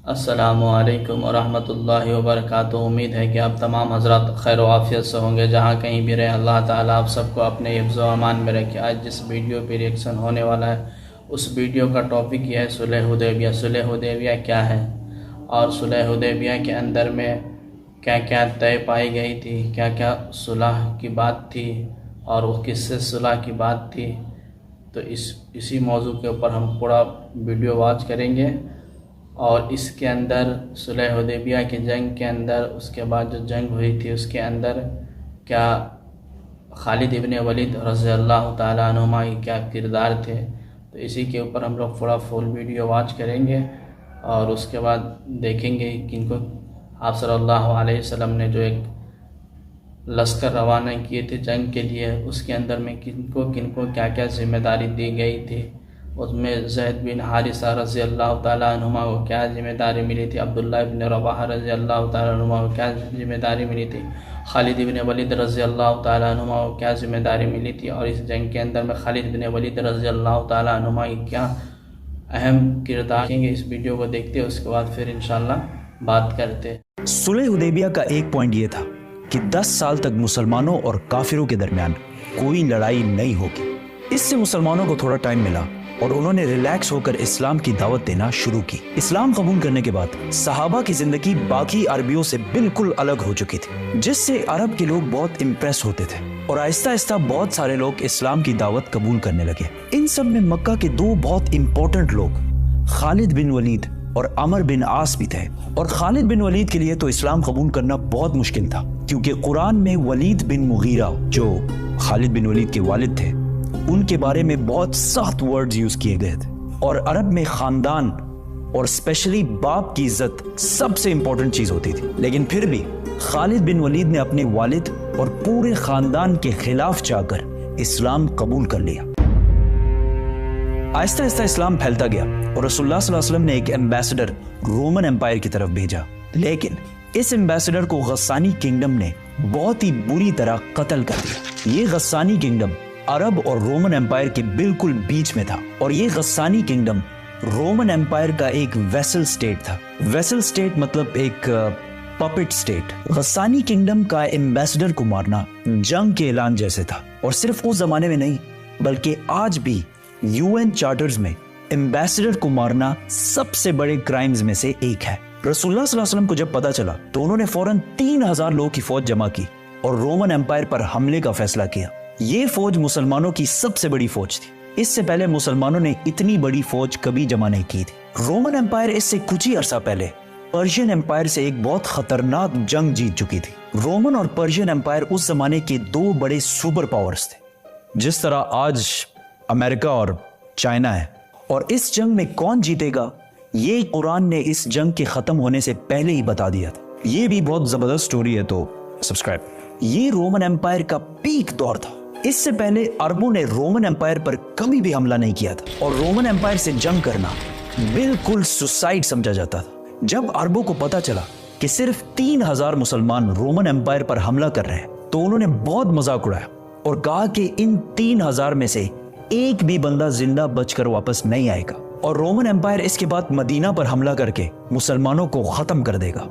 अस्सलामुअलैकुम वरहमतुल्लाहि वबरकातुहू। उम्मीद है कि आप तमाम हज़रात खैर व आफ़ियत से होंगे। जहाँ कहीं भी रहें, अल्लाह ताला आप सबको अपने हिफ्ज़ व अमान में रखे। आज जिस वीडियो पे रिएक्शन होने वाला है, उस वीडियो का टॉपिक यह है सुलह हुदैबिया। सुलह हुदैबिया क्या है और सुलह हुदैबिया के अंदर में क्या क्या तय पाई गई थी, क्या क्या सुलह की बात थी और वो किससे सुलह की बात थी। तो इसी मौजू के ऊपर हम पूरा वीडियो वॉच करेंगे। और इसके अंदर सुलह हुदैबिया की जंग के अंदर, उसके बाद जो जंग हुई थी उसके अंदर क्या खालिद इब्ने वलीद रज़ी अल्लाह ताला अन्हुमा के क्या किरदार थे। तो इसी के ऊपर हम लोग पूरा फुल वीडियो वॉच करेंगे और उसके बाद देखेंगे किनको आप सल्लल्लाहु अलैहि वसल्लम ने जो एक लश्कर रवाना किए थे जंग के लिए, उसके अंदर में किनको किनको क्या क्या जिम्मेदारी दी गई थी। उसमें ज़ैद बिन हारिसा रज़ी अल्लाह ताला अन्हुमा को क्या जिम्मेदारी मिली थी, अब्दुल्ला इब्न रवाहा रज़ी अल्लाह ताला अन्हुमा को क्या जिम्मेदारी मिली थी, खालिद इब्न वलीद रज़ी अल्लाह ताला अन्हुमा को क्या जिम्मेदारी मिली थी। और इस जंग के अंदर में खालिद इब्न वलीद रज़ी अल्लाह ताला अन्हुमा की क्या अहम किरदार देखेंगे। इस वीडियो को देखते हैं, उसके बाद फिर इंशाल्लाह बात करते। सुलह हुदैबिया का एक पॉइंट ये था कि 10 साल तक मुसलमानों और काफिरों के दरमियान कोई लड़ाई नहीं होगी। इससे मुसलमानों को थोड़ा टाइम मिला और उन्होंने रिलैक्स होकर इस्लाम की दावत देना शुरू की। इस्लाम कबूल करने के बाद सहाबा की जिंदगी बाकी अरबियों से बिल्कुल अलग हो चुकी थी, जिससे अरब के लोग बहुत इम्प्रेस होते थे और आहिस्ता आहिस्ता बहुत सारे लोग इस्लाम की दावत कबूल करने लगे। इन सब में मक्का के दो बहुत इंपॉर्टेंट लोग खालिद बिन वलीद और अमर बिन आस भी थे। और खालिद बिन वलीद के लिए तो इस्लाम कबूल करना बहुत मुश्किल था, क्योंकि कुरान में वलीद बिन मुगीरा जो खालिद बिन वलीद के वालिद थे उनके बारे में बहुत सख्त वर्ड्स यूज किए गए थे। और अरब में खानदान और स्पेशली बाप की इज्जत सबसे इंपॉर्टेंट चीज होती थी। लेकिन फिर भी खालिद बिन वलीद ने अपने वालिद और पूरे खानदान के खिलाफ जाकर इस्लाम कबूल कर लिया। आहिस्ता आहिस्ता इस्लाम फैलता गया और रसूलुल्लाह सल्लल्लाहु अलैहि वसल्लम ने एक एम्बेसडर रोमन एम्पायर की तरफ भेजा। लेकिन इस एम्बेसडर को गस्सानी किंगडम ने बहुत ही बुरी तरह कत्ल कर दिया। ये गस्सानी किंगडम अरब और रोमन एम्पायर के बिल्कुल बीच में था और ये गस्सानी किंगडम रोमन एम्पायर का एक वेसल स्टेट था। वेसल स्टेट मतलब एक पपेट स्टेट। गस्सानी किंगडम का एम्बेसडर को मारना जंग के ऐलान जैसे था। और सिर्फ उस जमाने में नहीं बल्कि आज भी यूएन चार्टर्स में एम्बेसडर को मारना सबसे बड़े क्राइम्स में से एक है। रसूलुल्लाह सल्लल्लाहु अलैहि वसल्लम को जब पता चला तो उन्होंने फौरन 3000 लोगों की फौज जमा की और रोमन एम्पायर पर हमले का फैसला किया। ये फौज मुसलमानों की सबसे बड़ी फौज थी। इससे पहले मुसलमानों ने इतनी बड़ी फौज कभी जमा नहीं की थी। रोमन एम्पायर इससे कुछ ही अरसा पहले पर्शियन एम्पायर से एक बहुत खतरनाक जंग जीत चुकी थी। रोमन और पर्शियन एम्पायर उस जमाने के दो बड़े सुपर पावर्स थे, जिस तरह आज अमेरिका और चाइना है। और इस जंग में कौन जीतेगा ये कुरान ने इस जंग के खत्म होने से पहले ही बता दिया था। ये भी बहुत जबरदस्त स्टोरी है, तो सब्सक्राइब। ये रोमन एम्पायर का पीक दौर था। इससे पहले अरबों ने रोमन एम्पायर पर कभी भी हमला नहीं किया था और रोमन एम्पायर से जंग करना बिल्कुल सुसाइड समझा जाता था। जब अरबों को पता चला कि सिर्फ 3000 मुसलमान रोमन एम्पायर पर हमला कर रहे हैं तो उन्होंने बहुत मजाक उड़ाया और कहा कि इन 3000 में से एक भी बंदा जिंदा बचकर वापस नहीं आएगा और रोमन एम्पायर इसके बाद मदीना पर हमला करके मुसलमानों को खत्म कर देगा।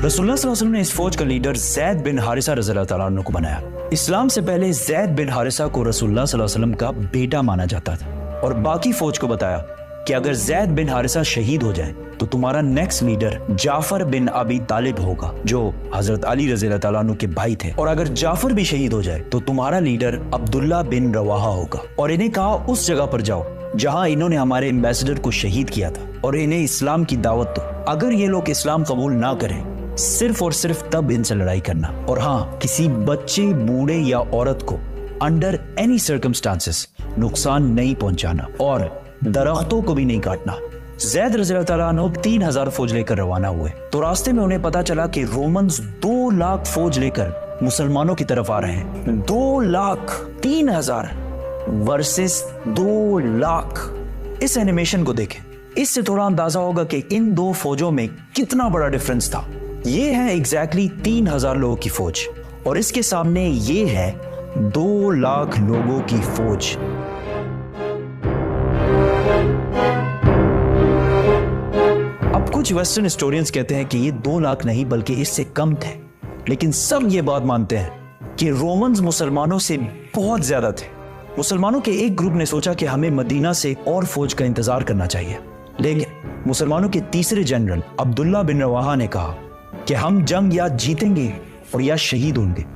रसूलुल्लाह सल्लल्लाहु अलैहि वसल्लम ने इस फौज का लीडर ज़ैद बिन हारिसा रज़ियल्लाहु ताला अन्हु को बनाया। इस्लाम से पहले ज़ैद बिन हारिसा को रसूलुल्लाह सल्लल्लाहु अलैहि वसल्लम का बेटा माना जाता था और बाकी फौज को बताया कि अगर ज़ैद बिन हारिसा शहीद हो जाए तो तुम्हारा नेक्स्ट लीडर जाफर बिन अबी तालिब होगा, जो हजरत अली रज़ियल्लाहु ताला अन्हु के भाई थे। और अगर जाफर भी शहीद हो जाए तो तुम्हारा लीडर अब्दुल्ला बिन रवाहा होगा। और इन्हें कहा उस जगह पर जाओ जहां इन्होंने हमारे एम्बेसडर को शहीद किया था और इन्हें इस्लाम की दावत दो। अगर ये लोग इस्लाम कबूल ना करें सिर्फ और सिर्फ तब इनसे लड़ाई करना। और हाँ, किसी बच्चे, बूढ़े या औरत को अंडर एनी सर्कमस्टांसेस नुकसान नहीं पहुंचाना और दरख्तों को भी नहीं काटना। ज़ैद रज़ियल्लाहु ताला अन्हु 3000 फौज लेकर रवाना हुए तो रास्ते में उन्हें पता चला कि रोमन्स 2 लाख फौज लेकर मुसलमानों की तरफ आ रहे हैं। 2 लाख 3000 वर्सेस 2 लाख। इस एनिमेशन को देखें, इससे थोड़ा अंदाजा होगा कि इन दो फौजों में कितना बड़ा डिफरेंस था। ये है एग्जैक्टली 3000 लोगों की फौज और इसके सामने ये है 2 लाख लोगों की फौज। कुछ वेस्टर्न हिस्टोरियंस कहते हैं कि ये 2 लाख नहीं बल्कि इससे कम थे, लेकिन सब ये बात मानते हैं कि रोमन्स मुसलमानों से बहुत ज्यादा थे। मुसलमानों के एक ग्रुप ने सोचा कि हमें मदीना से और फौज का इंतजार करना चाहिए, लेकिन मुसलमानों के तीसरे जनरल अब्दुल्ला बिन रवाहा ने कहा कि हम जंग या जीतेंगे और या शहीद होंगे,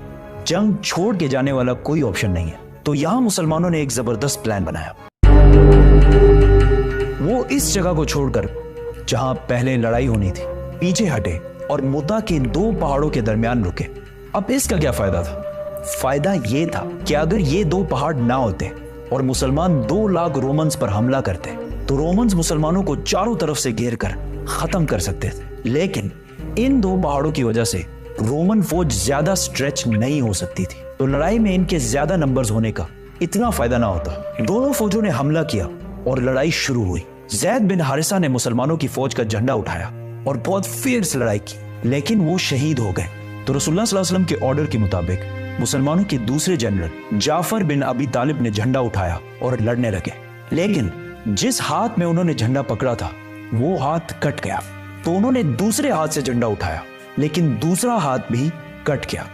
जंग छोड़ के जाने वाला कोई ऑप्शन नहीं है। तो यहां मुसलमानों ने एक जबरदस्त प्लान बनाया। वो इस जगह को छोड़कर जहां पहले लड़ाई होनी थी पीछे हटे और मुता के 2 पहाड़ों के दरमियान रुके। अब इसका क्या फायदा था? फायदा ये था कि अगर ये 2 पहाड़ ना होते और मुसलमान 2 लाख रोमन्स पर हमला करते तो रोमन्स मुसलमानों को चारों तरफ से घेर कर खत्म कर सकते थे। लेकिन इन 2 पहाड़ों की वजह से रोमन फौज ज्यादा स्ट्रेच नहीं हो सकती थी, तो लड़ाई में इनके ज्यादा नंबर्स होने का इतना फायदा ना होता। दोनों फौजों ने हमला किया और लड़ाई शुरू हुई। जैद बिन हारिसा ने मुसलमानों की फौज का झंडा उठाया और बहुत फियर्स लड़ाई की, लेकिन वो शहीद हो गए। तो रसूलुल्लाह सल्लल्लाहु अलैहि वसल्लम के ऑर्डर के मुताबिक मुसलमानों के दूसरे जनरल जाफर बिन अबी तालिब ने झंडा उठाया और लड़ने लगे, लेकिन जिस हाथ में उन्होंने झंडा पकड़ा था वो हाथ कट गया। तो उन्होंने दूसरे हाथ से झंडा उठाया, लेकिन दूसरा हाथ भी कट गया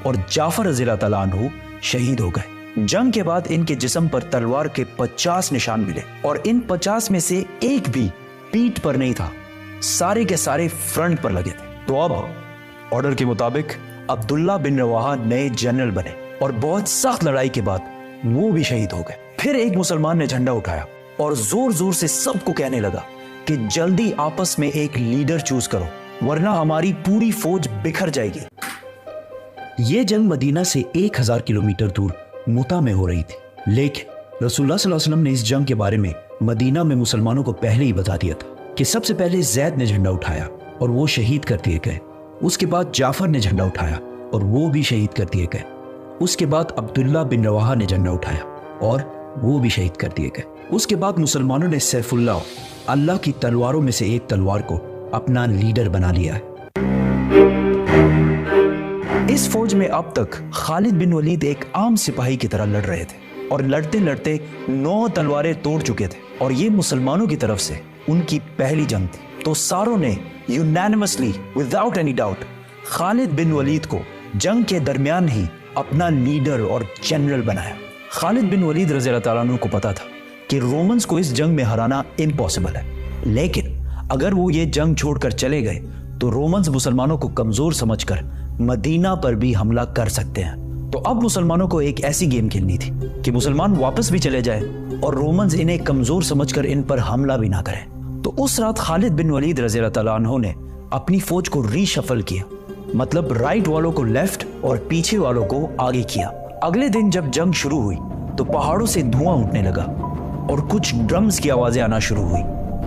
और जाफर रज़ियल्लाहु तआला अन्हु शहीद हो गए। जंग के बाद इनके जिस्म पर तलवार के 50 निशान मिले और इन 50 में से एक भी पीठ पर नहीं था, सारे के सारे फ्रंट पर लगे थे। तो अब ऑर्डर के मुताबिक अब्दुल्ला बिन रवाहा नए जनरल बने और बहुत सख्त लड़ाई के बाद वो भी शहीद हो गए। फिर एक मुसलमान ने झंडा उठाया और जोर जोर से सबको कहने लगा कि जल्दी आपस में एक लीडर चूज करो, वरना हमारी पूरी फौज बिखर जाएगी। यह जंग मदीना से 1000 किलोमीटर दूर मुता में हो रही थी, लेकिन रसूलुल्लाह सल्लल्लाहु अलैहि वसल्लम ने इस जंग के बारे में मदीना में मुसलमानों को पहले ही बता दिया था कि सबसे पहले जैद ने झंडा उठाया और वो शहीद कर दिए गए। उसके बाद जाफर ने झंडा उठाया और वो भी शहीद कर दिए गए। उसके बाद अब्दुल्ला बिन रवाहा ने झंडा उठाया और वो भी शहीद कर दिए गए। उसके बाद मुसलमानों ने सैफुल्लाह, अल्लाह की तलवारों में से एक तलवार को अपना लीडर बना लिया है। इस फौज में अब तक खालिद बिन वलीद एक आम सिपाही की तरह लड़ रहे थे और लड़ते लड़ते 9 तलवारें तोड़ चुके थे और ये मुसलमानों की तरफ से उनकी पहली जंग थी। तो सारों ने unanimously without any doubt Khalid bin Walid को जंग के दरमियान ही अपना लीडर और जनरल बनाया। खालिद बिन वलीद रज़ियल्लाहु तआला अन्हु को पता था कि रोमन्स को इस जंग में हराना इम्पॉसिबल है, लेकिन अगर वो ये जंग छोड़कर चले गए तो रोमन्स मुसलमानों को कमजोर समझकर मदीना पर भी हमला कर सकते हैं। तो अब मुसलमानों को एक ऐसी गेम खेलनी थी कि मुसलमान वापस भी चले जाए और रोमन्स इन्हें कमजोर समझकर इन पर हमला भी ना करें। तो उस रात खालिद बिन वलीद रज़ियल्लाहु तआला अन्हु ने अपनी फौज को रीशफल किया, मतलब राइट वालों को लेफ्ट और पीछे वालों को आगे किया। अगले दिन जब जंग शुरू हुई तो पहाड़ों से धुआं उठने लगा और कुछ ड्रम्स की आवाजें आना शुरू हुई।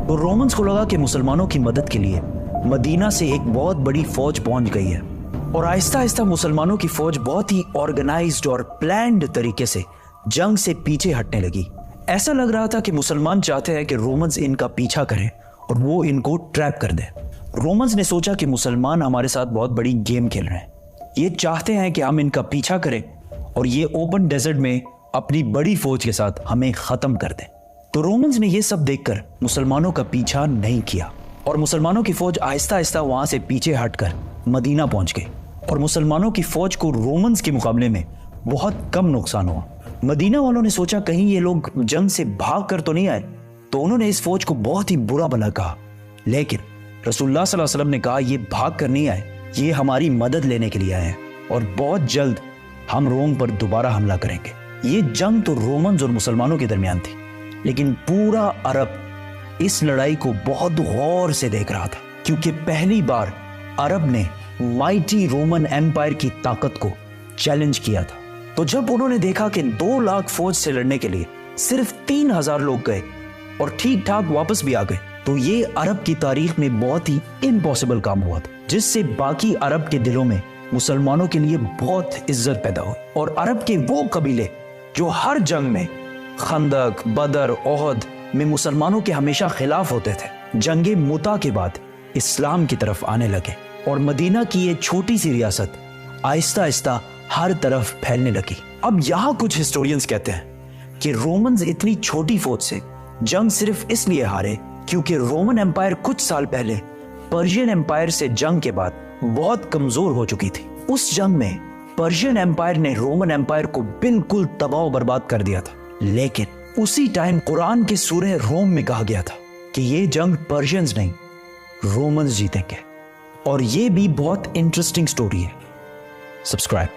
तो रोमन्स को लगा कि मुसलमानों की मदद के लिए मदीना से एक बहुत बड़ी फौज पहुंच गई है और आहिस्ता आहिस्ता मुसलमानों की फौज बहुत ही ऑर्गेनाइज्ड और प्लान्ड तरीके से जंग से पीछे हटने लगी। ऐसा लग रहा था कि मुसलमान चाहते हैं कि रोमन्स इनका पीछा करें और वो इनको ट्रैप कर दें। रोमन्स ने सोचा कि मुसलमान हमारे साथ बहुत बड़ी गेम खेल रहे हैं, ये चाहते हैं कि हम इनका पीछा करें और ये ओपन डेजर्ट में अपनी बड़ी फौज के साथ हमें खत्म कर दें। तो रोमन्स ने यह सब देखकर मुसलमानों का पीछा नहीं किया और मुसलमानों की फौज आहिस्ता आहिस्ता वहां से पीछे हटकर मदीना पहुंच गई और मुसलमानों की फौज को रोमन्स के मुकाबले में बहुत कम नुकसान हुआ। मदीना वालों ने सोचा कहीं ये लोग जंग से भाग कर तो नहीं आए, तो उन्होंने इस फौज को बहुत ही बुरा भला कहा, लेकिन रसूलुल्लाह सल्लल्लाहु अलैहि वसल्लम ने कहा ये भाग कर नहीं आए, ये हमारी मदद लेने के लिए आए हैं और बहुत जल्द हम रोम पर दोबारा हमला करेंगे। ये जंग तो रोमन्स और मुसलमानों के दरमियान थी, लेकिन पूरा अरब इस लड़ाई को बहुत गौर से देख रहा था, क्योंकि पहली बार अरब ने माइटी रोमन एम्पायर की ताकत को चैलेंज किया था। तो जब उन्होंने देखा कि 2 लाख फौज से लड़ने के लिए सिर्फ 3000 लोग गए और ठीक ठाक वापस भी आ गए, तो ये अरब की तारीख में बहुत ही इम्पॉसिबल काम हुआ था, जिससे बाकी अरब के दिलों में मुसलमानों के लिए बहुत इज्जत पैदा हुई। और अरब के वो कबीले जो हर जंग में खंदक, बदर, ओहद में मुसलमानों के हमेशा खिलाफ होते थे, जंगे मुता के बाद इस्लाम की तरफ आने लगे और मदीना की ये छोटी सी रियासत आहिस्ता आहिस्ता हर तरफ फैलने लगी। अब यहाँ कुछ हिस्टोरियंस कहते हैं कि रोमन्स इतनी छोटी फौज से जंग सिर्फ इसलिए हारे क्योंकि रोमन एम्पायर कुछ साल पहले पर्शियन एम्पायर से जंग के बाद बहुत कमजोर हो चुकी थी। उस जंग में पर्शियन एम्पायर ने रोमन एम्पायर को बिल्कुल तबाह बर्बाद कर दिया था। लेकिन उसी टाइम कुरान के सूरह रोम में कहा गया था कि ये जंग पर्शियंस नहीं रोमन्स जीतेंगे। और ये भी बहुत इंटरेस्टिंग स्टोरी है। सब्सक्राइब।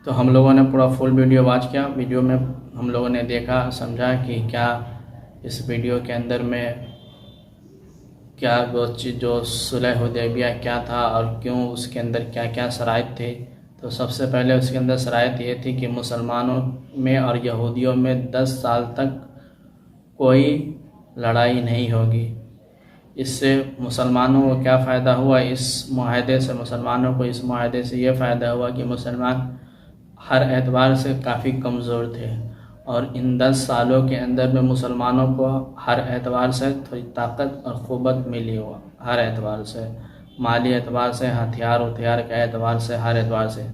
तो हम लोगों ने पूरा फुल वीडियो वॉच किया। वीडियो में हम लोगों ने देखा समझा कि क्या इस वीडियो के अंदर में क्या वो चीज़ जो सुलह हुदैबिया क्या था और क्यों उसके अंदर क्या क्या शराइत थे। तो सबसे पहले उसके अंदर शराइत ये थी कि मुसलमानों में और यहूदियों में 10 साल तक कोई लड़ाई नहीं होगी। इससे मुसलमानों को क्या फ़ायदा हुआ, इस मुआहदे से मुसलमानों को इस मुआहदे से ये फ़ायदा हुआ कि मुसलमान हर एतबार से काफ़ी कमज़ोर थे और इन 10 सालों के अंदर में मुसलमानों को हर एतबार से थोड़ी ताकत और क़ुव्वत मिली हुआ। हर एतबार से, माली एतबार से, हथियार के एतबार से, हर एतबार से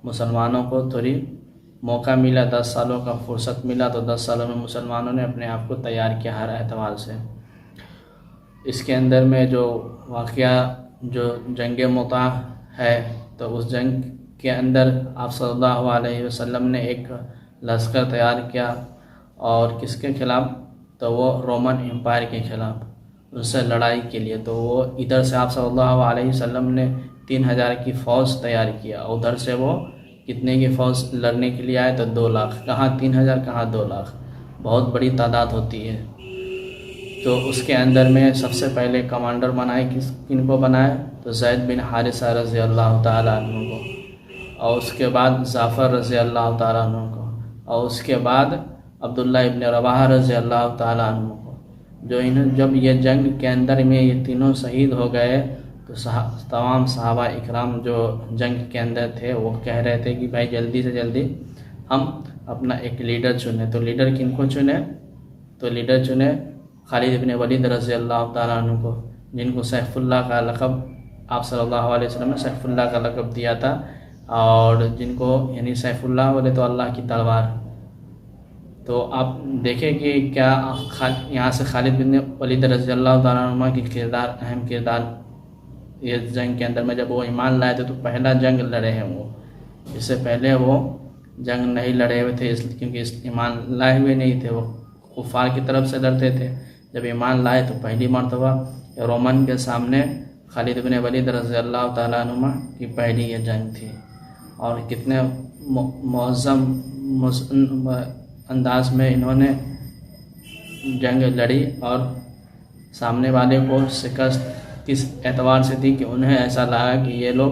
मुसलमानों को थोड़ी मौका मिला। 10 सालों का फुर्सत मिला तो 10 सालों में मुसलमानों ने अपने आप को तैयार किया हर एतबार से। इसके अंदर में जो वाक़या जो जंग मुता है, तो उस जंग के अंदर आप सल्लल्लाहु अलैहि वसल्लम ने एक लश्कर तैयार किया और किसके ख़िलाफ़, तो वो रोमन एम्पायर के ख़िलाफ़, उससे लड़ाई के लिए। तो वो इधर से आप सल्लल्लाहु अलैहि वसल्लम ने 3000 की फ़ौज तैयार किया, उधर से वो कितने की फ़ौज लड़ने के लिए आए, तो 2 लाख। कहाँ 3000, कहाँ 2 लाख, बहुत बड़ी तादाद होती है। तो उसके अंदर में सबसे पहले कमांडर बनाए किनको बनाए, तो ज़ैद बिन हारिसा रज़ी अल्लाह ताला अन्हु को, और उसके बाद जाफ़र रज़ी अल्लाह ताला अन्हु को, और उसके बाद अब्दुल्ला इब्न रवाहा रज़ी अल्लाह ताला अन्हु को। जब ये जंग के अंदर में ये तीनों शहीद हो गए, तो तमाम सहाबा इकराम जो जंग के अंदर थे वो कह रहे थे कि भाई जल्दी से जल्दी हम अपना एक लीडर चुने। तो लीडर किनको चुने, तो लीडर चुने खालिद इब्न वलीद रज़ी अल्लाह ताला अन्हु को, जिनको सैफुल्लाह का लक़ब आप सल्लल्लाहु अलैहि वसल्लम ने सैफुल्लाह का लक़ब दिया था। और जिनको यानी सैफुल्लाह बोले तो अल्लाह की तलवार। तो आप देखें कि क्या यहाँ से खालिद बिन वलीद रज़ी अल्लाह ताला अन्हु की किरदार, अहम किरदार ये जंग के अंदर में। जब वो ईमान लाए थे तो पहला जंग लड़े हैं वो, इससे पहले वो जंग नहीं लड़े हुए थे, इसलिए क्योंकि ईमान लाए हुए नहीं थे, वो कुफ़ार की तरफ से लड़ते थे। जब ईमान लाए तो पहली मरतबा रोमन के सामने खालिद बिन वलीद रज़ी अल्लाह ताला अन्हु की पहली ये जंग थी। और कितने मुअज़्ज़म अंदाज में इन्होंने जंग लड़ी और सामने वाले को शिकस्त किस एतबार से थी कि उन्हें ऐसा लगा कि ये लोग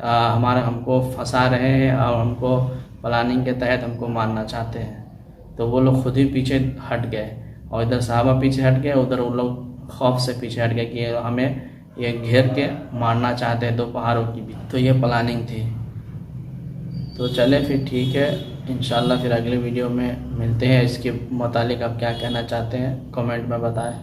हमको फंसा रहे हैं और हमको प्लानिंग के तहत हमको मारना चाहते हैं। तो वो लोग खुद ही पीछे हट गए और इधर सहाबा पीछे हट गए, उधर वो लोग खौफ से पीछे हट गए कि हमें ये घेर के मारना चाहते हैं 2 पहाड़ों की भी। तो ये प्लानिंग थी। तो चले फिर ठीक है, इंशाल्लाह फिर अगले वीडियो में मिलते हैं। इसके मुतालिक आप क्या कहना चाहते हैं कमेंट में बताएं।